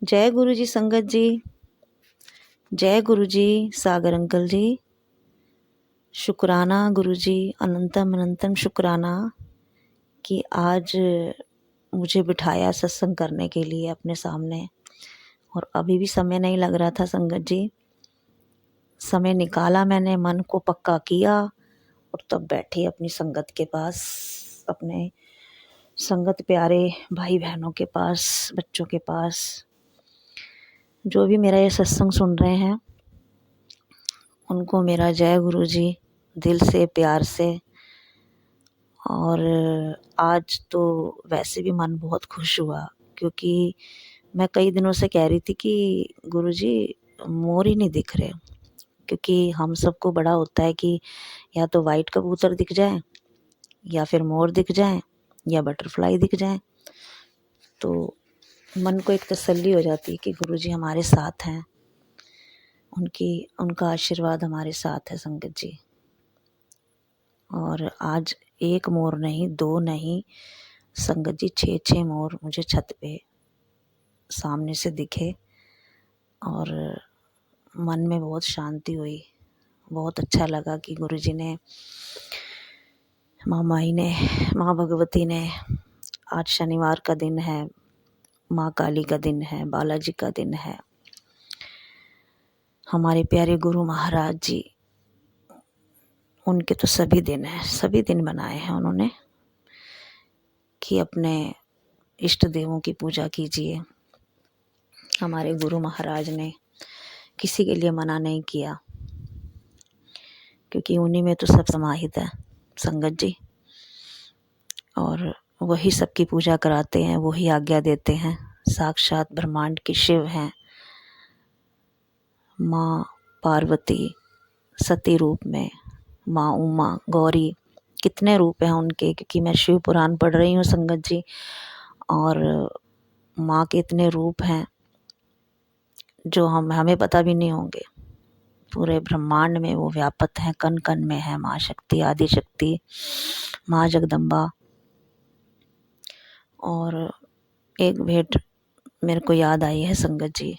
जय गुरु जी संगत जी। जय गुरु जी सागर अंकल जी। शुक्राना गुरु जी, अनंतम अनंतम शुक्राना कि आज मुझे बिठाया सत्संग करने के लिए अपने सामने। और अभी भी समय नहीं लग रहा था संगत जी। समय निकाला, मैंने मन को पक्का किया और तब बैठी अपनी संगत के पास, अपने संगत प्यारे भाई बहनों के पास, बच्चों के पास, जो भी मेरा ये सत्संग सुन रहे हैं उनको मेरा जय गुरु जी दिल से, प्यार से। और आज तो वैसे भी मन बहुत खुश हुआ, क्योंकि मैं कई दिनों से कह रही थी कि गुरु जी मोर ही नहीं दिख रहे। क्योंकि हम सबको बड़ा होता है कि या तो वाइट कबूतर दिख जाए, या फिर मोर दिख जाए, या बटरफ्लाई दिख जाए, तो मन को एक तसल्ली हो जाती है कि गुरु जी हमारे साथ हैं, उनका आशीर्वाद हमारे साथ है संगत जी। और आज एक मोर नहीं, दो नहीं संगत जी, 6 मोर मुझे छत पे सामने से दिखे और मन में बहुत शांति हुई। बहुत अच्छा लगा कि गुरुजी ने, माँ माई ने, माँ भगवती ने, आज शनिवार का दिन है, माँ काली का दिन है, बालाजी का दिन है, हमारे प्यारे गुरु महाराज जी, उनके तो सभी दिन हैं, सभी दिन बनाए हैं उन्होंने कि अपने इष्ट देवों की पूजा कीजिए। हमारे गुरु महाराज ने किसी के लिए मना नहीं किया, क्योंकि उन्हीं में तो सब समाहित है संगत जी। और वही सबकी पूजा कराते हैं, वही आज्ञा देते हैं। साक्षात ब्रह्मांड के शिव हैं, माँ पार्वती सती रूप में, माँ उमा, गौरी, कितने रूप हैं उनके। क्योंकि मैं शिव पुराण पढ़ रही हूँ संगत जी, और माँ के इतने रूप हैं जो हमें पता भी नहीं होंगे। पूरे ब्रह्मांड में वो व्यापत हैं, कण कण में है माँ शक्ति, आदि शक्ति, माँ जगदम्बा। और एक भेंट मेरे को याद आई है संगत जी,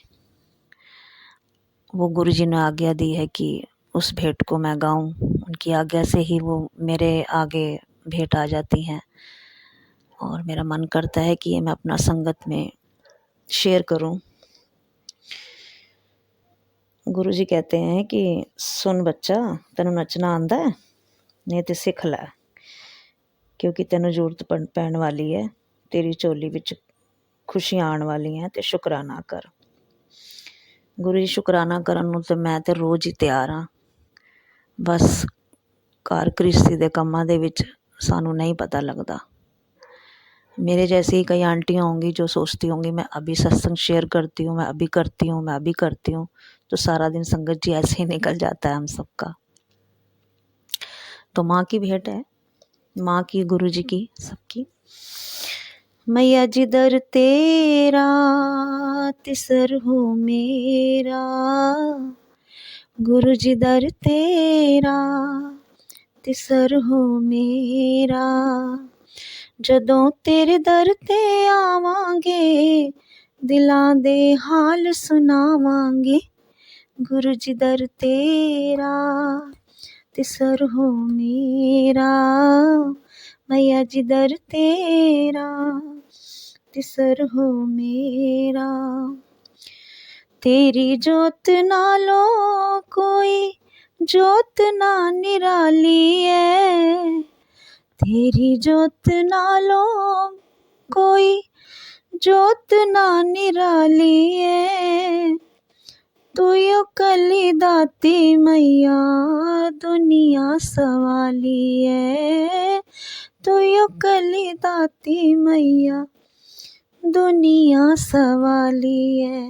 वो गुरु जी ने आज्ञा दी है कि उस भेंट को मैं गाऊं। उनकी आज्ञा से ही वो मेरे आगे भेंट आ जाती हैं, और मेरा मन करता है कि ये मैं अपना संगत में शेयर करूं। गुरु जी कहते हैं कि सुन बच्चा, तेनू नचना आंदा है, नहीं तो सिख लै, क्योंकि तेनू जरूरत पैण वाली है, तेरी झोली विच खुशियां आने वाली हैं, ते शुकराना कर। गुरु जी शुकराना करन नूं ते मैं ते रोज़ ही तैयार हाँ। बस घर गृहस्थी दे कम्मां दे विच सानू नहीं पता लगता। मेरे जैसी ही कई आंटियाँ होंगी जो सोचती होंगी मैं अभी सत्संग शेयर करती हूँ, मैं अभी करती हूँ, मैं अभी करती हूँ, तो सारा दिन संगत जी ऐसे ही निकल जाता है हम सबका। तो माँ की भेंट है, माँ की, गुरु जी की, सबकी। मैया जी दर तेरा तिसर हो मेरा, गुरु जी दर तेरा तिसर हो मेरा। जदों तेरे दर ते आवांगे, दिलां दे हाल सुनावांगे, गुरु जी दर तेरा तिसर हो मेरा। मैया जी दर तेरा तिसर हो मेरा। तेरी जोत नालों कोई जोत ना निराली है, तेरी जोत नालों कोई जोत ना निराली है। तू यो कली दाती मैया दुनिया सवाली है, तू यो कली दाती मैया दुनिया सवाली है।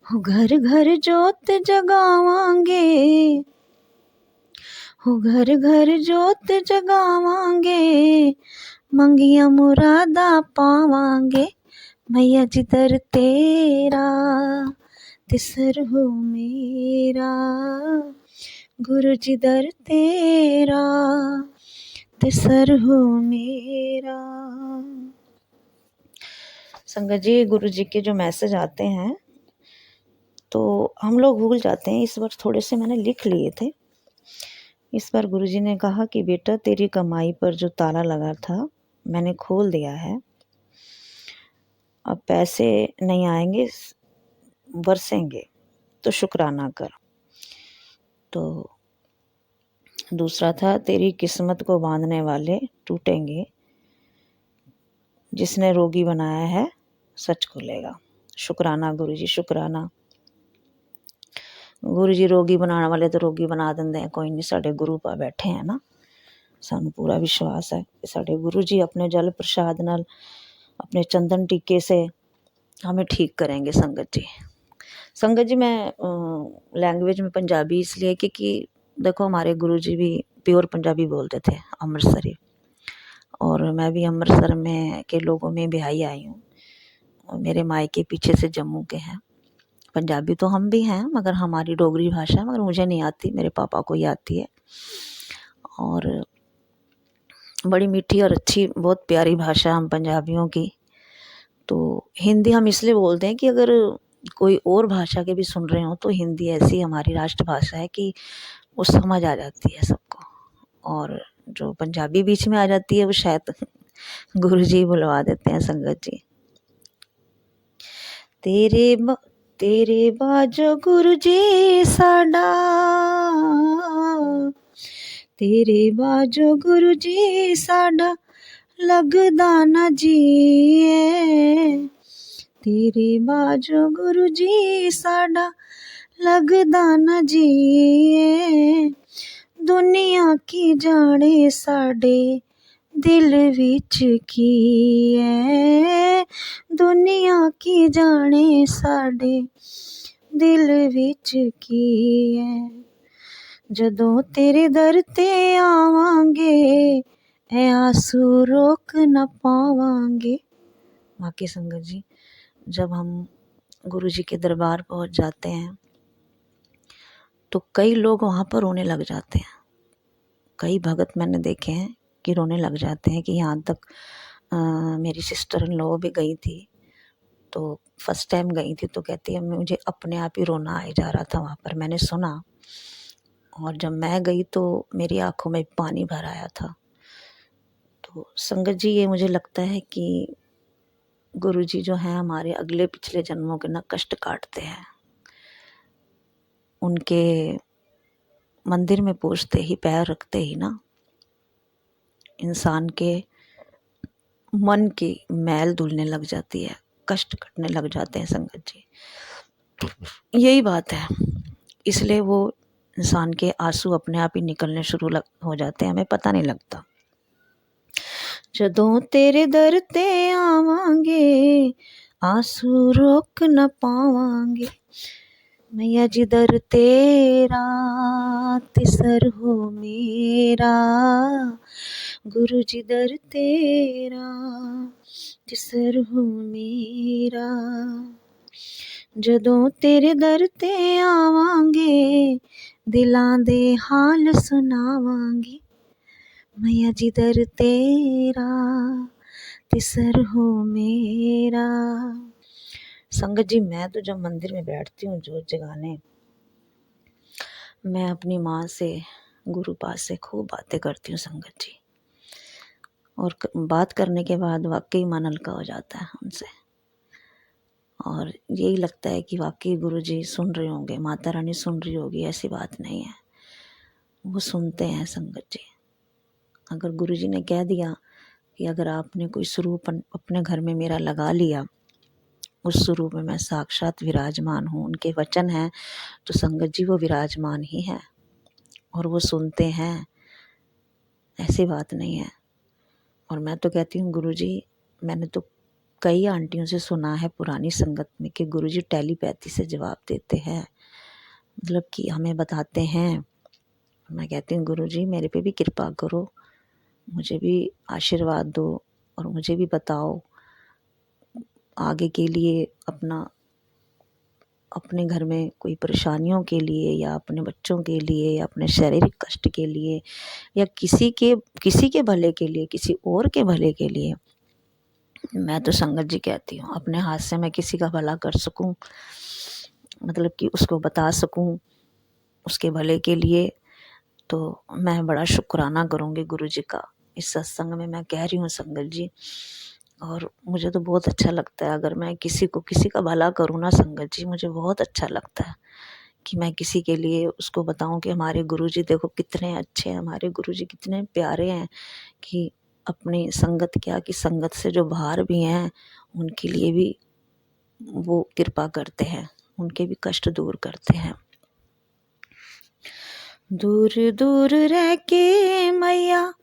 हो घर घर जोत जगावांगे, हो घर घर जोत जगावांगे, मंगिया मुरादा पावांगे, मैया जी दर तेरा तिसर हो मेरा, गुरु जी दर तेरा तिसर हो मेरा। संगत जी, गुरु जी के जो मैसेज आते हैं तो हम लोग भूल जाते हैं। इस बार थोड़े से मैंने लिख लिए थे। इस बार गुरु जी ने कहा कि बेटा, तेरी कमाई पर जो ताला लगा था मैंने खोल दिया है। अब पैसे नहीं आएंगे, बरसेंगे, तो शुक्राना कर। तो दूसरा था, तेरी किस्मत को बांधने वाले टूटेंगे, जिसने रोगी बनाया है सच खुलेगा। शुक्राना गुरु जी, शुक्राना। गुरु जी रोगी बनाने वाले तो रोगी बना देंगे हैं, कोई नहीं। साढ़े गुरु पा बैठे हैं ना, सानू पूरा विश्वास है कि साढ़े गुरु जी अपने जल प्रसाद नाल, अपने चंदन टीके से हमें ठीक करेंगे। संगत जी, संगत जी, मैं लैंग्वेज में पंजाबी इसलिए क्योंकि देखो हमारे गुरु जी भी प्योर पंजाबी बोलते थे, अमृतसरी, और मैं भी अमृतसर में के लोगों में ब्याही आई हूँ। और मेरे मायके पीछे से जम्मू के हैं। पंजाबी तो हम भी हैं, मगर हमारी डोगरी भाषा मगर मुझे नहीं आती, मेरे पापा को ही आती है। और बड़ी मीठी और अच्छी, बहुत प्यारी भाषा हम पंजाबियों की। तो हिंदी हम इसलिए बोलते हैं कि अगर कोई और भाषा के भी सुन रहे हो तो हिंदी ऐसी हमारी राष्ट्रभाषा है कि वो समझ आ जाती है सबको। और जो पंजाबी बीच में आ जाती है वो शायद गुरु जी बुलवा देते हैं। संगत जी, तेरे बाजो गुरु जी साडा, तेरे बाजो गुरु जी साडा लगदा ना जी, तेरे बाजो गुरु जी साडा लगदा ना जी। दुनिया की जाने साडे दिल विच की है, दुनिया की जाने साडे दिल विच की है। जदों तेरे दर ते आवांगे ऐ आंसू रोक न पावांगे। बाकी संगत जी, जब हम गुरु जी के दरबार पहुंच जाते हैं तो कई लोग वहाँ पर रोने लग जाते हैं। कई भगत मैंने देखे हैं कि रोने लग जाते हैं। कि यहाँ तक मेरी सिस्टर इन लॉ भी गई थी, तो फर्स्ट टाइम गई थी, तो कहती है मुझे अपने आप ही रोना आ जा रहा था वहाँ पर, मैंने सुना। और जब मैं गई तो मेरी आंखों में पानी भर आया था। तो संगत जी, ये मुझे लगता है कि गुरु जी जो हैं हमारे अगले पिछले जन्मों के ना कष्ट काटते हैं। उनके मंदिर में पहुंचते ही, पैर रखते ही ना, इंसान के मन की मैल धुलने लग जाती है, कष्ट कटने लग जाते हैं। संगत जी, यही बात है। इसलिए वो इंसान के आंसू अपने आप ही निकलने शुरू हो जाते हैं, हमें पता नहीं लगता। जदों तेरे दर ते आवांगे आंसू रोक न पावांगे। मैया जी दर तेरा तिसर हो मेरा, गुरु जी दर तेरा तिसर हो मेरा। जदों तेरे दर ते आवांगे दिलां दे हाल सुनावांगे। मैया जी दर तेरा तिसर हो मेरा। संगत जी, मैं तो जब मंदिर में बैठती हूँ जोत जगाने, मैं अपनी माँ से, गुरु पास से खूब बातें करती हूँ। संगत जी, और बात करने के बाद वाकई मन हल्का हो जाता है उनसे। और यही लगता है कि वाकई गुरु जी सुन रहे होंगे, माता रानी सुन रही होगी। ऐसी बात नहीं है, वो सुनते हैं। संगत जी, अगर गुरु जी ने कह दिया कि अगर आपने कोई स्वरूप अपने घर में मेरा लगा लिया, उस स्वरूप में मैं साक्षात विराजमान हूँ, उनके वचन हैं, तो संगत जी वो विराजमान ही है और वो सुनते हैं। ऐसी बात नहीं है। और मैं तो कहती हूँ गुरु जी, मैंने तो कई आंटियों से सुना है पुरानी संगत में कि गुरु जी टेलीपैथी से जवाब देते हैं, मतलब कि हमें बताते हैं। मैं कहती हूँ गुरु जी, मेरे पे भी कृपा करो, मुझे भी आशीर्वाद दो और मुझे भी बताओ आगे के लिए, अपने घर में कोई परेशानियों के लिए, या अपने बच्चों के लिए, या अपने शारीरिक कष्ट के लिए, या किसी के भले के लिए, किसी और के भले के लिए मैं तो संगत जी कहती हूँ, अपने हाथ से मैं किसी का भला कर सकूँ, मतलब कि उसको बता सकूँ उसके भले के लिए, तो मैं बड़ा शुक्राना करूँगी गुरु जी का। इस सत्संग में मैं कह रही हूँ संगत जी, और मुझे तो बहुत अच्छा लगता है अगर मैं किसी का भला करूँ ना संगत जी, मुझे बहुत अच्छा लगता है कि मैं किसी के लिए उसको बताऊं कि हमारे गुरुजी देखो कितने अच्छे हैं, हमारे गुरुजी कितने प्यारे हैं, कि अपनी संगत क्या कि संगत से जो बाहर भी हैं उनके लिए भी वो कृपा करते हैं, उनके भी कष्ट दूर करते हैं। दूर दूर रह के मैया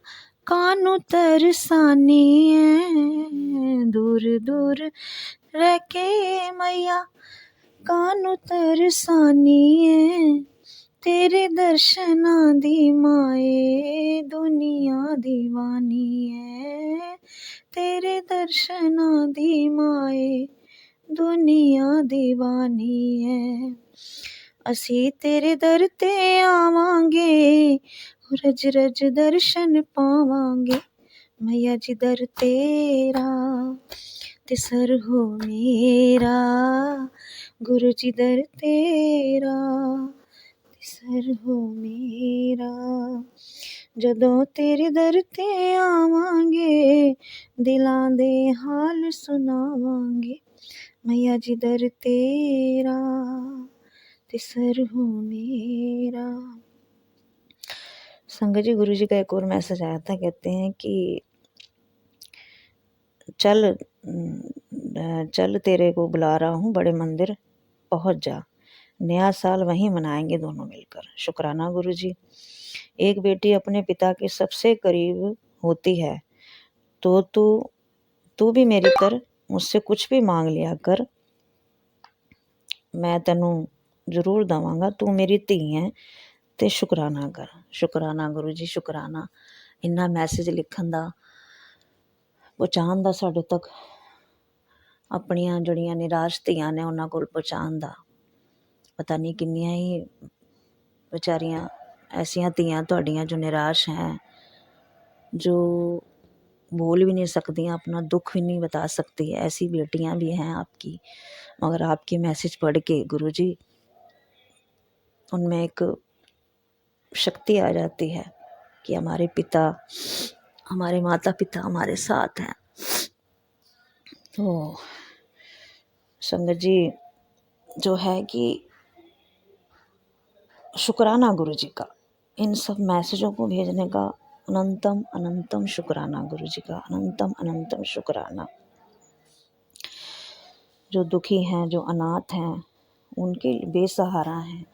कानू तरसानी है, दूर दूर रह के मैया कानू तरसानी है, तेरे दर्शना दी माए दुनिया दीवानी है, तेरे दर्शना दी माए दुनिया दीवानी है। असी तेरे दर ते आवांगे, रज रज दर्शन पावांगे, मैया जी दर तेरा ते सर हो मेरा, गुरु जी दर तेरा सर हो मेरा। जदों तेरे दर ते आवांगे, दिलां दे हाल सुनावांगे, मैया जी दर तेरा ते सर हो मेरा। संगत जी, गुरु जी का एक और मैसेज आया था, कहते हैं कि चल तेरे को बुला रहा हूँ बड़े मंदिर, पहुँच जा, नया साल वहीं मनाएंगे दोनों मिलकर। शुक्राना गुरु जी। एक बेटी अपने पिता के सबसे करीब होती है, तो तू भी मेरी तरह मुझसे कुछ भी मांग लिया कर, मैं तेनू जरूर दवांगा, तू मेरी धी है ते शुकराना कर। शुकराना गुरु जी, शुकराना। इन्ना मैसेज लिखन दा, पहुँचान दा साढ़े तक, अपनियां जड़ियां निराश धियां ने उन्हां कोल पहुँचान दा। पता नहीं किन्नियां ही बेचारियां ऐसियां धियां तुहाडियां जो निराश हैं, जो बोल भी नहीं सकती, अपना दुख भी नहीं बता सकती, ऐसी बेटियां भी हैं आपकी। मगर आपके मैसेज पढ़ के गुरु जी उनमें एक शक्ति आ जाती है कि हमारे पिता, हमारे माता पिता हमारे साथ हैं। तो संगत जी जो है कि शुक्राना गुरु जी का, इन सब मैसेजों को भेजने का अनंतम अनंतम शुक्राना गुरु जी का, अनंतम अनंतम शुक्राना। जो दुखी हैं, जो अनाथ हैं, उनके बेसहारा हैं,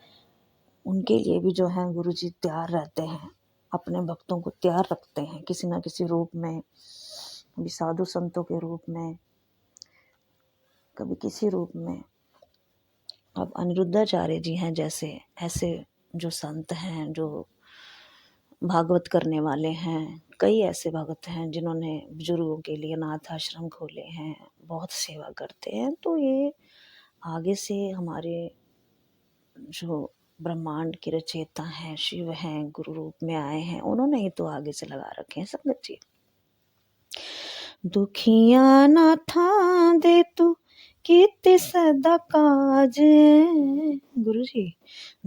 उनके लिए भी जो है गुरु जी तैयार रहते हैं, अपने भक्तों को तैयार रखते हैं किसी न किसी रूप में, कभी साधु संतों के रूप में, कभी किसी रूप में। अब अनिरुद्धाचार्य जी हैं जैसे, ऐसे जो संत हैं, जो भागवत करने वाले हैं, कई ऐसे भगत हैं जिन्होंने बुजुर्गों के लिए अनाथ आश्रम खोले हैं, बहुत सेवा करते हैं। तो ये आगे से हमारे जो ब्रह्मांड के रचयिता हैं, शिव हैं, गुरु रूप में आए हैं, उन्होंने ही तो आगे से लगा रखे हैं संगत जी। दुखिया ना था दे तू कीते सदा काज, गुरु जी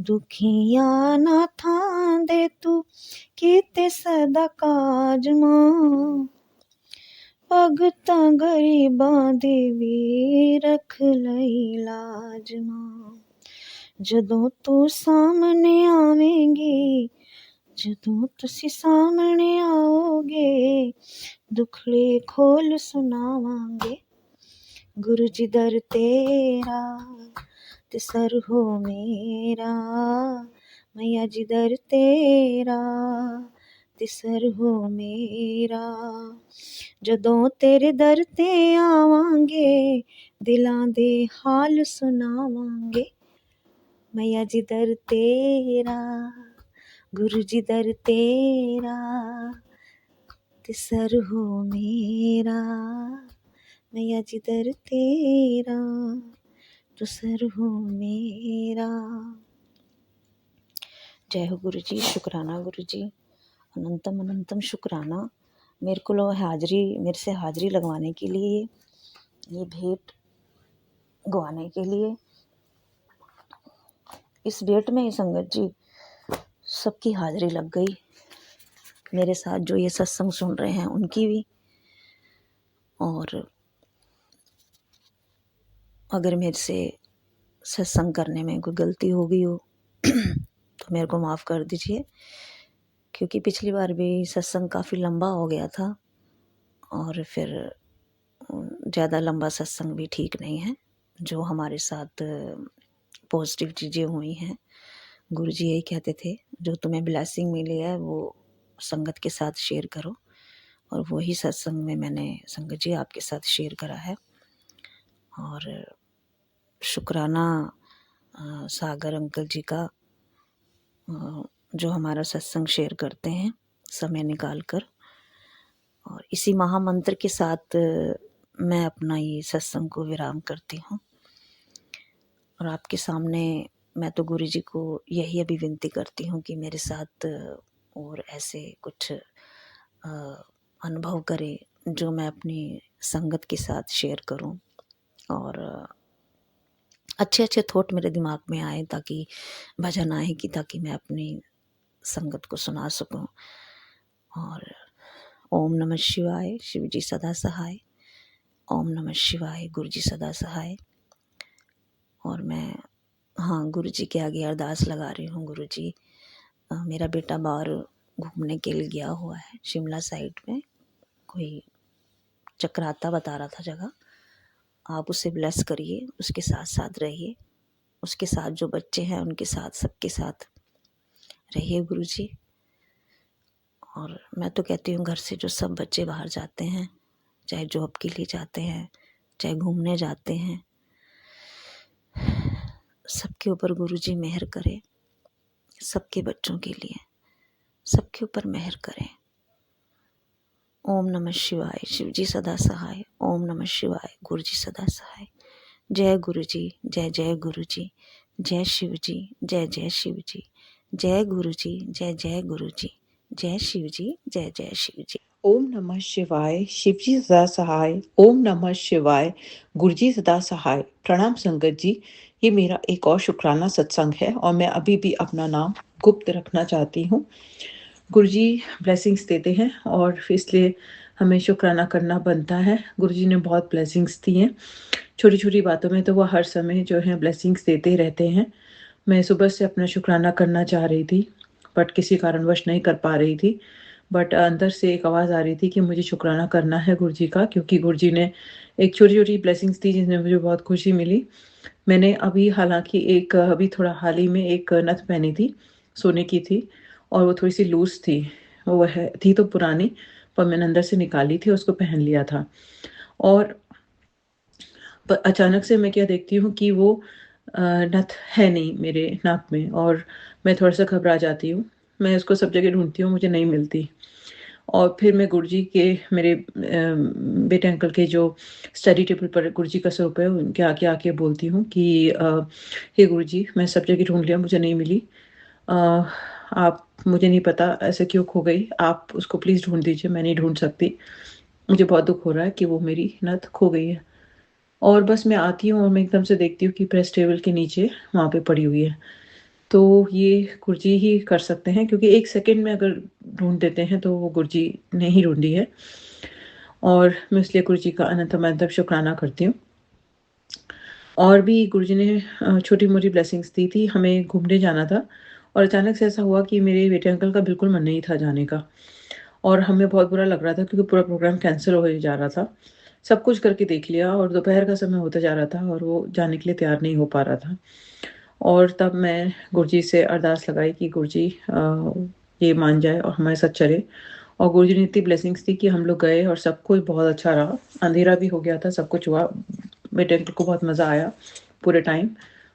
दुखिया ना था दे तू कीते सदा काज मां, भगतां गरीबां दी भी रख लई लाज मां। जदों तू सामने आवेंगी, जदों तुसी सामने आओगे, दुखड़े खोल सुनावांगे, गुरु जी दर तेरा ते सर हो मेरा, मैया जी दर तेरा ते सर हो मेरा। जदों तेरे दर ते आवांगे, दिलां दे हाल सुनावांगे, मैया जी दर तेरा, गुरु जी दर तेरा ते सर हो मेरा, मैया जी दर तेरा तो सर हो मेरा। जय हो गुरु जी। शुक्राना गुरु जी, अनंतम अनंतम शुक्राना। मेरे को मेरे से हाज़िरी लगवाने के लिए, ये भेंट गवाने के लिए, इस भेंट में ही संगत जी सबकी हाज़िरी लग गई। मेरे साथ जो ये सत्संग सुन रहे हैं उनकी भी, और अगर मेरे से सत्संग करने में कोई गलती हो गई हो तो मेरे को माफ़ कर दीजिए, क्योंकि पिछली बार भी सत्संग काफ़ी लंबा हो गया था, और फिर ज़्यादा लंबा सत्संग भी ठीक नहीं है। जो हमारे साथ पॉजिटिव चीज़ें हुई हैं, गुरु जी यही कहते थे, जो तुम्हें ब्लेसिंग मिली है वो संगत के साथ शेयर करो, और वही सत्संग में मैंने संगत जी आपके साथ शेयर करा है। और शुक्राना सागर अंकल जी का, जो हमारा सत्संग शेयर करते हैं समय निकाल कर। और इसी महामंत्र के साथ मैं अपना ये सत्संग को विराम करती हूँ। और आपके सामने मैं तो गुरु जी को यही अभी विनती करती हूँ कि मेरे साथ और ऐसे कुछ अनुभव करें जो मैं अपनी संगत के साथ शेयर करूं, और अच्छे अच्छे थॉट मेरे दिमाग में आए, ताकि भजन आए कि ताकि मैं अपनी संगत को सुना सकूं। और ओम नमः शिवाय, शिव जी सदा सहाय। ओम नमः शिवाय, गुरु जी सदा सहाय। और मैं गुरु जी के आगे अरदास लगा रही हूँ। गुरु जी, मेरा बेटा बाहर घूमने के लिए गया हुआ है, शिमला साइड में कोई चक्राता बता रहा था जगह, आप उसे ब्लेस करिए, उसके साथ साथ रहिए, उसके साथ जो बच्चे हैं उनके साथ, सबके साथ रहिए गुरु जी। और मैं तो कहती हूँ घर से जो सब बच्चे बाहर जाते हैं, चाहे जॉब के लिए जाते हैं, चाहे घूमने जाते हैं, सबके ऊपर गुरु जी मेहर करें, सबके बच्चों के लिए सबके ऊपर मेहर करें। ओम नमः शिवाय, शिव जी सदा सहाय। ओम नमः शिवाय, गुरु जी सदा सहाय। जय गुरु जी, जय जय गुरु जी, जय शिव जी, जय जय शिव जी, जय गुरु जी, जय जय गुरु जी, जय शिव जी, जय जय शिव जी। ओम नमः शिवाय, शिवजी सदा सहाय। ओम नमः शिवाय, गुरुजी सदा सहाय। प्रणाम संगत जी, ये मेरा एक और शुक्राना सत्संग है और मैं अभी भी अपना नाम गुप्त रखना चाहती हूँ। गुरुजी ब्लेसिंग्स देते हैं और इसलिए हमें शुक्राना करना बनता है। गुरुजी ने बहुत ब्लेसिंग्स दी हैं, छोटी छोटी बातों में तो वो हर समय जो है ब्लेसिंग्स देते रहते हैं। मैं सुबह से अपना शुक्राना करना चाह रही थी, बट किसी कारणवश नहीं कर पा रही थी। बट अंदर से एक आवाज़ आ रही थी कि मुझे शुक्राना करना है गुरुजी का, क्योंकि गुरुजी ने एक छोटी छोटी ब्लेसिंग्स दी जिसमें मुझे बहुत खुशी मिली। मैंने अभी हालांकि अभी थोड़ा हाल ही में एक नथ पहनी थी, सोने की थी, और वो थोड़ी सी लूज थी। वो है थी तो पुरानी, पर मैंने अंदर से निकाली थी, उसको पहन लिया था। और अचानक से मैं क्या देखती हूँ कि वो नथ है नहीं मेरे नाक में, और मैं थोड़ा सा घबरा जाती हूँ। मैं उसको सब जगह ढूंढती हूँ, मुझे नहीं मिलती। और फिर मैं गुरुजी के, मेरे बेटे अंकल के जो स्टडी टेबल पर गुरुजी का स्वरूप है, उनके आके आके बोलती हूँ कि हे गुरुजी, मैं सब जगह ढूंढ लिया, मुझे नहीं मिली। अ, आप, मुझे नहीं पता ऐसे क्यों खो गई, आप उसको प्लीज़ ढूंढ दीजिए, मैं नहीं ढूंढ सकती। मुझे बहुत दुख हो रहा है कि वो मेरी नथ खो गई है। और बस मैं आती हूँ और मैं एकदम से देखती हूँ कि प्रेस टेबल के नीचे वहाँ पे पड़ी हुई है। तो ये गुरुजी ही कर सकते हैं, क्योंकि 1 सेकंड में अगर ढूँढ देते हैं तो वो गुरुजी ने ही ढूँढी है। और मैं इसलिए गुरुजी का अनंत शुक्राना करती हूँ। और भी गुरुजी ने छोटी-मोटी ब्लेसिंग्स दी थी। हमें घूमने जाना था और अचानक से ऐसा हुआ कि मेरे बेटे अंकल का बिल्कुल मन नहीं था जाने का, और हमें बहुत बुरा लग रहा था क्योंकि पूरा प्रोग्राम कैंसल होए जा रहा था। सब कुछ करके देख लिया और दोपहर का समय होता जा रहा था और वो जाने के लिए तैयार नहीं हो पा रहा था। और तब मैं गुरुजी से अरदास लगाई कि गुरुजी ये मान जाए और हमारे साथ चले। और गुरुजी ने इतनी ब्लेसिंग्स दी कि हम लोग गए और सब कुछ बहुत अच्छा रहा। अंधेरा भी हो गया था, सब कुछ हुआ। मेरे अंकल को बहुत मज़ा आया पूरे टाइम,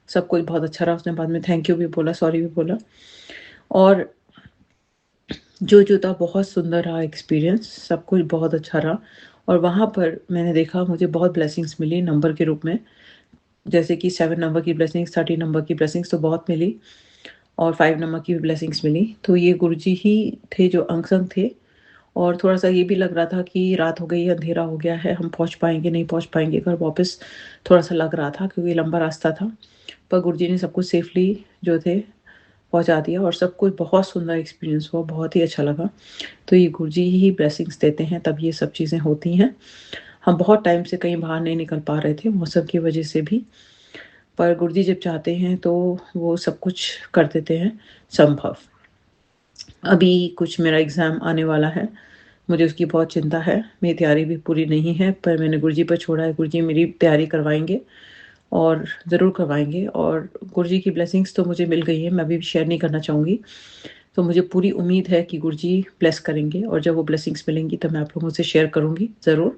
सब कुछ बहुत अच्छा रहा। उसने बाद में थैंक यू भी बोला, सॉरी भी बोला। और जो था बहुत सुंदर रहा एक्सपीरियंस, सब कुछ बहुत अच्छा रहा। और वहाँ पर मैंने देखा, मुझे बहुत ब्लेसिंग्स मिली नंबर के रूप में, जैसे कि 7 नंबर की ब्लेसिंग्स, 13 नंबर की ब्लेसिंग्स तो बहुत मिली, और 5 नंबर की भी ब्लेसिंग्स मिली। तो ये गुरुजी ही थे जो अंग संग थे, और थोड़ा-सा ये भी लग रहा था कि रात हो गई है, अंधेरा हो गया है, हम पहुँच पाएँगे, नहीं पहुँच पाएँगे घर वापस, थोड़ा-सा लग रहा था क्योंकि लंबा रास्ता था। पर गुरुजी ने सब कुछ सेफ़ली जो थे पहुँचा दिया और सब कुछ बहुत सुंदर एक्सपीरियंस हुआ, बहुत ही अच्छा लगा। तो ये गुरुजी ही ब्लेसिंग्स देते हैं, तब ये सब चीज़ें होती हैं। हम बहुत टाइम से कहीं बाहर नहीं निकल पा रहे थे, मौसम की वजह से भी, पर गुरुजी जब चाहते हैं तो वो सब कुछ कर देते हैं संभव। अभी कुछ मेरा एग्ज़ाम आने वाला है, मुझे उसकी बहुत चिंता है। मेरी तैयारी भी पूरी नहीं है, पर मैंने गुरुजी पर छोड़ा है, गुरुजी मेरी तैयारी करवाएँगे और ज़रूर करवाएँगे। और गुरुजी की ब्लेसिंग्स तो मुझे मिल गई है, मैं अभी भी शेयर नहीं करना चाहूँगी। तो मुझे पूरी उम्मीद है कि गुरुजी ब्लेस करेंगे और जब वो ब्लेसिंग्स मिलेंगी तब मैं आप लोगों से शेयर करूँगी ज़रूर।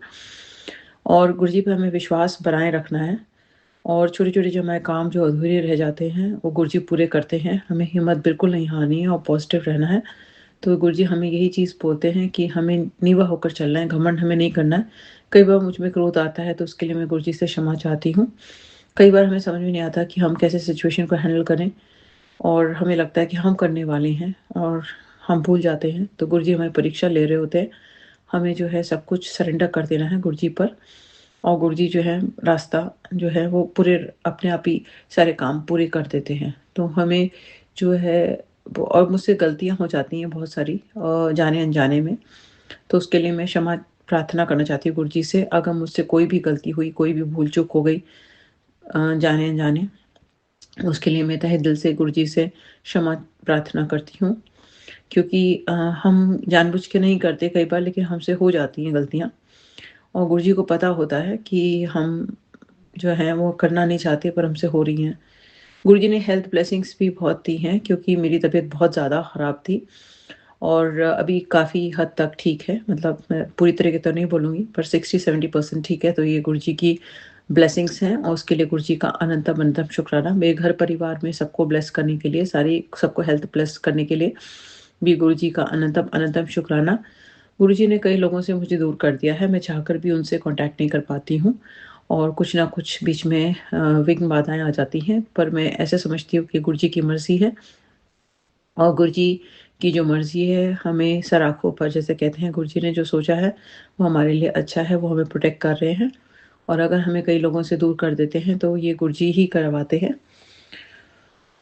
और गुरुजी पे हमें विश्वास बनाए रखना है और छोटे-छोटे जो हमारे काम जो अधूरे रह जाते हैं, वो गुरुजी पूरे करते हैं। हमें हिम्मत बिल्कुल नहीं हारनी है और पॉज़िटिव रहना है। तो गुरुजी हमें यही चीज़ बोलते हैं कि हमें नीवा होकर चलना है, घमंड हमें नहीं करना है। कई बार मुझ में क्रोध आता है तो उसके लिए मैं गुरुजी से क्षमा चाहती हूँ। कई बार हमें समझ में नहीं आता कि हम कैसे सिचुएशन को हैंडल करें और हमें लगता है कि हम करने वाले हैं और हम भूल जाते हैं। तो गुरुजी हमारी परीक्षा ले रहे होते हैं। हमें जो है सब कुछ सरेंडर कर देना है गुरुजी पर और गुरुजी जो है रास्ता जो है वो पूरे अपने आप ही सारे काम पूरे कर देते हैं। तो हमें जो है वो और मुझसे गलतियाँ हो जाती हैं बहुत सारी जाने-अनजाने में। तो उसके लिए मैं क्षमा प्रार्थना करना चाहती हूँ गुरुजी से। अगर मुझसे कोई भी गलती हुई, कोई भी भूल-चूक हो गई जाने-अनजाने, उसके लिए मैं तहे दिल से गुरुजी से क्षमा प्रार्थना करती हूँ। क्योंकि हम जानबूझ के नहीं करते कई बार, लेकिन हमसे हो जाती हैं गलतियाँ और गुरुजी को पता होता है कि हम जो हैं वो करना नहीं चाहते पर हमसे हो रही हैं। गुरुजी ने हेल्थ ब्लेसिंग्स भी बहुत दी हैं क्योंकि मेरी तबीयत बहुत ज़्यादा ख़राब थी और अभी काफ़ी हद तक ठीक है। मतलब मैं पूरी तरीके तो नहीं बोलूँगी पर 60-70% ठीक है। तो ये गुरुजी की ब्लेसिंग्स हैं और उसके लिए गुरुजी का अनंतम अनंतम शुक्राना। मेरे घर परिवार में सबको ब्लेस करने के लिए, सबको हेल्थ ब्लेस करने के लिए भी गुरुजी का अनंतम अनंतम शुक्राना। गुरुजी ने कई लोगों से मुझे दूर कर दिया है, मैं चाहकर भी उनसे कॉन्टैक्ट नहीं कर पाती हूँ और कुछ ना कुछ बीच में विघ्न बाधाएँ आ जाती हैं, पर मैं ऐसे समझती हूँ कि गुरुजी की मर्ज़ी है और गुरुजी की जो मर्ज़ी है हमें सर आँखों पर, जैसे कहते हैं, गुरुजी ने जो सोचा है वो हमारे लिए अच्छा है, वो हमें प्रोटेक्ट कर रहे हैं और अगर हमें कई लोगों से दूर कर देते हैं तो ये गुरुजी ही करवाते हैं।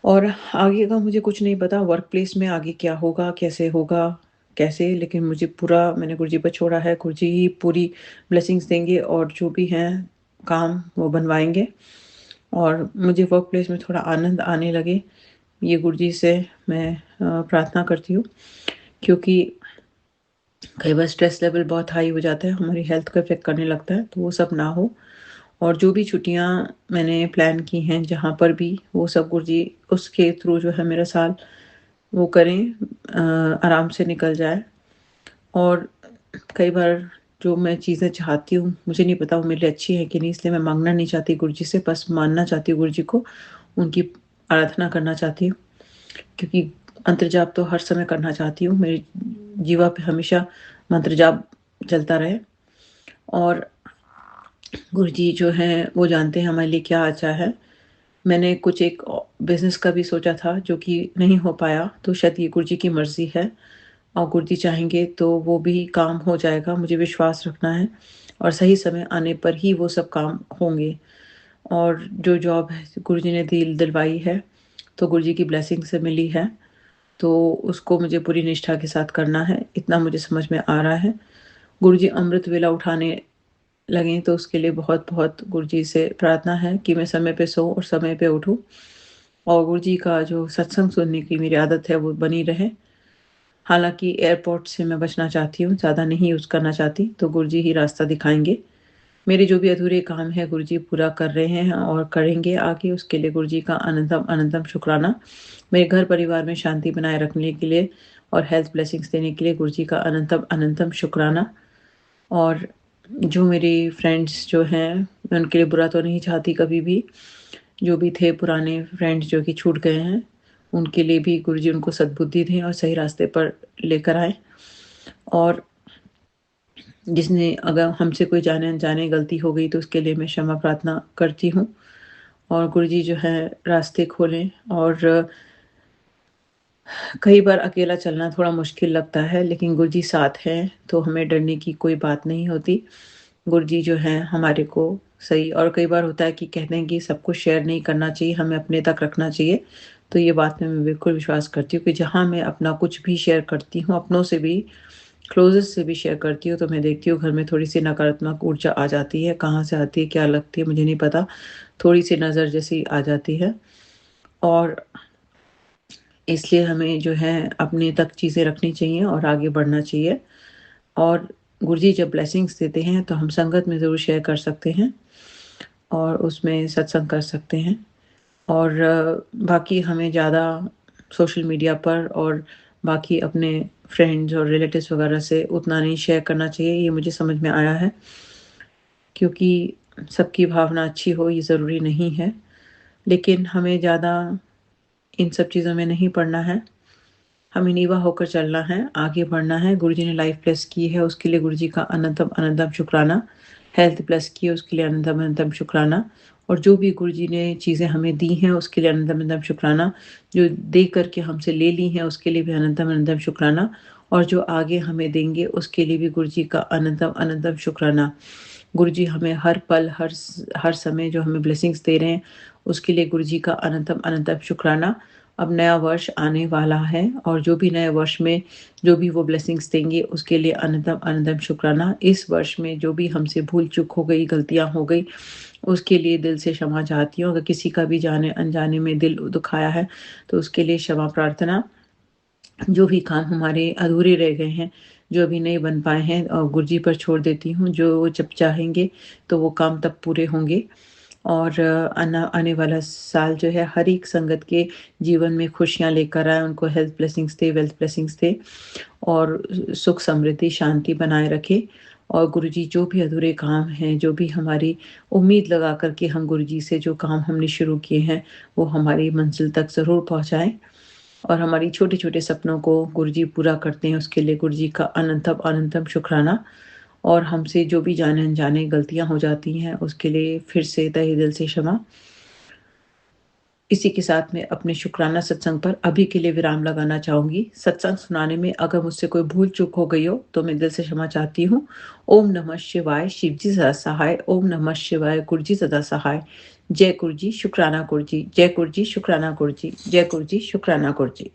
और आगे का मुझे कुछ नहीं पता, वर्क प्लेस में आगे क्या होगा, कैसे होगा, कैसे, लेकिन मुझे पूरा मैंने गुरुजी पर छोड़ा है, गुरुजी ही पूरी ब्लेसिंग्स देंगे और जो भी हैं काम वो बनवाएँगे और मुझे वर्क प्लेस में थोड़ा आनंद आने लगे, ये गुरुजी से मैं प्रार्थना करती हूँ। क्योंकि कई बार स्ट्रेस लेवल बहुत हाई हो जाता है, हमारी हेल्थ को इफ़ेक्ट करने लगता है, तो वो सब ना हो और जो भी छुट्टियाँ मैंने प्लान की हैं जहाँ पर भी, वो सब गुरुजी उसके थ्रू जो है मेरा साल वो करें, आराम से निकल जाए। और कई बार जो मैं चीज़ें चाहती हूँ, मुझे नहीं पता वो मेरे लिए अच्छी है कि नहीं, इसलिए मैं माँगना नहीं चाहती गुरुजी से, बस मानना चाहती हूँ गुरुजी को, उनकी आराधना करना चाहती हूँ। क्योंकि मंत्र जाप तो हर समय करना चाहती हूँ, मेरी जीवा पे हमेशा मंत्र जाप चलता रहे और गुरुजी जो हैं वो जानते हैं हमारे लिए क्या अच्छा है। मैंने कुछ एक बिज़नेस का भी सोचा था जो कि नहीं हो पाया, तो शायद ये गुरुजी की मर्ज़ी है और गुरुजी चाहेंगे तो वो भी काम हो जाएगा, मुझे विश्वास रखना है और सही समय आने पर ही वो सब काम होंगे। और जो जॉब है गुरुजी ने दिलवाई है, तो गुरुजी की ब्लेसिंग से मिली है, तो उसको मुझे पूरी निष्ठा के साथ करना है, इतना मुझे समझ में आ रहा है। गुरुजी अमृत वेला उठाने लगें तो उसके लिए बहुत-बहुत गुरुजी से प्रार्थना है कि मैं समय पे सोऊँ और समय पे उठूँ और गुरुजी का जो सत्संग सुनने की मेरी आदत है वो बनी रहे। हालाँकि एयरपोर्ट से मैं बचना चाहती हूँ, ज़्यादा नहीं यूज़ करना चाहती, तो गुरुजी ही रास्ता दिखाएँगे। मेरे जो भी अधूरे काम हैं गुरुजी पूरा कर रहे हैं और करेंगे आगे, उसके लिए गुरुजी का अनंतम अनंतम शुक्राना। मेरे घर परिवार में शांति बनाए रखने के लिए और हेल्थ ब्लेसिंग्स देने के लिए गुरुजी का अनंतम अनंतम शुक्राना। और जो मेरी फ्रेंड्स जो हैं, मैं उनके लिए बुरा तो नहीं चाहती कभी भी। जो भी थे पुराने फ्रेंड्स जो कि छूट गए हैं, उनके लिए भी गुरुजी उनको सद्बुद्धि दें और सही रास्ते पर लेकर आएँ। और जिसने अगर हमसे कोई जाने-अनजाने गलती हो गई तो उसके लिए मैं क्षमा प्रार्थना करती हूँ और गुरुजी जो है रास्ते खोलें और कई बार अकेला चलना थोड़ा मुश्किल लगता है, लेकिन गुरुजी साथ हैं, तो हमें डरने की कोई बात नहीं होती। गुरुजी जो हैं हमारे को सही, और कई बार होता है कि कहते हैं कि सब कुछ शेयर नहीं करना चाहिए, हमें अपने तक रखना चाहिए। तो ये बात में मैं बिल्कुल विश्वास करती हूँ कि जहाँ मैं अपना कुछ भी शेयर करती हूँ, अपनों से भी, क्लोज़ेस्ट से भी शेयर करती हूँ, तो मैं देखती हूँ घर में थोड़ी-सी नकारात्मक ऊर्जा आ जाती है। कहाँ से आती है, क्या लगती है मुझे नहीं पता। थोड़ी-सी नज़र जैसी आ जाती है, और इसलिए हमें जो है अपने तक चीज़ें रखनी चाहिए और आगे बढ़ना चाहिए। और गुरुजी जब ब्लेसिंग्स देते हैं तो हम संगत में ज़रूर शेयर कर सकते हैं और उसमें सत्संग कर सकते हैं। और बाकी हमें ज़्यादा सोशल मीडिया पर और बाकी अपने फ्रेंड्स और रिलेटिव्स वगैरह से उतना नहीं शेयर करना चाहिए, ये मुझे समझ में आया है। क्योंकि सबकी भावना अच्छी हो ये ज़रूरी नहीं है, लेकिन हमें ज़्यादा इन सब चीज़ों में नहीं पड़ना है। हमें नीवा होकर चलना है, आगे बढ़ना है। गुरुजी ने लाइफ ब्लेस की है, उसके लिए गुरुजी का अनंतम अनंतम शुक्राना। हेल्थ ब्लेस की है, उसके लिए अनंतम अनंतम शुक्राना। और जो भी गुरुजी ने चीज़ें हमें दी हैं, उसके लिए अनंतम अनंतम शुक्राना। जो दे कर के हमसे ले ली हैं, उसके लिए भी अनंतम अनंतम शुक्राना। और जो आगे हमें देंगे, उसके लिए भी गुरुजी का अनंतम अनंतम शुक्राना। गुरुजी हमें हर पल, हर समय जो हमें ब्लेसिंग्स दे रहे हैं, उसके लिए गुरुजी का अनंतम अनंतम शुक्राना। अब नया वर्ष आने वाला है, और जो भी नए वर्ष में जो भी वो ब्लेसिंग्स देंगे, उसके लिए अनंतम अनंतम शुक्राना। इस वर्ष में जो भी हमसे भूल-चूक हो गई, गलतियाँ हो गई, उसके लिए दिल से क्षमा चाहती हूँ। अगर किसी का भी जाने-अनजाने में दिल दुखाया है, तो उसके लिए क्षमा प्रार्थना। जो भी काम हमारे अधूरे रह गए हैं, जो अभी नहीं बन पाए हैं, गुरुजी पर छोड़ देती हूँ। जो वो जब चाहेंगे, तो वो काम तब पूरे होंगे। और आने वाला साल जो है हर एक संगत के जीवन में खुशियाँ लेकर आए, उनको हेल्थ ब्लेसिंग्स दे, वेल्थ ब्लेसिंग्स दे, और सुख, समृद्धि, शांति बनाए रखे। और गुरुजी जो भी अधूरे काम हैं, जो भी हमारी उम्मीद लगा कर के हम गुरुजी से जो काम हमने शुरू किए हैं, वो हमारी मंज़िल तक ज़रूर पहुँचाएँ। और हमारी छोटे-छोटे सपनों को गुरुजी पूरा करते हैं, उसके लिए गुरुजी का अनंतम अनंतम शुक्राना। और हमसे जो भी जाने-अनजाने गलतियाँ हो जाती हैं, उसके लिए फिर से तहे दिल से क्षमा। इसी के साथ मैं अपने शुक्राना सत्संग पर अभी के लिए विराम लगाना चाहूँगी। सत्संग सुनाने में अगर मुझसे कोई भूल-चूक हो गई हो, तो मैं दिल से क्षमा चाहती हूँ। ओम नमः शिवाय, शिव जी सदा सहाय। ओम नमः शिवाय, गुरु जी सदा सहाय। जय गुरु जी, शुक्राना गुरु जी। जय गुरु जी, शुक्राना गुरु जी। जय गुरु जी, शुक्राना गुरु जी।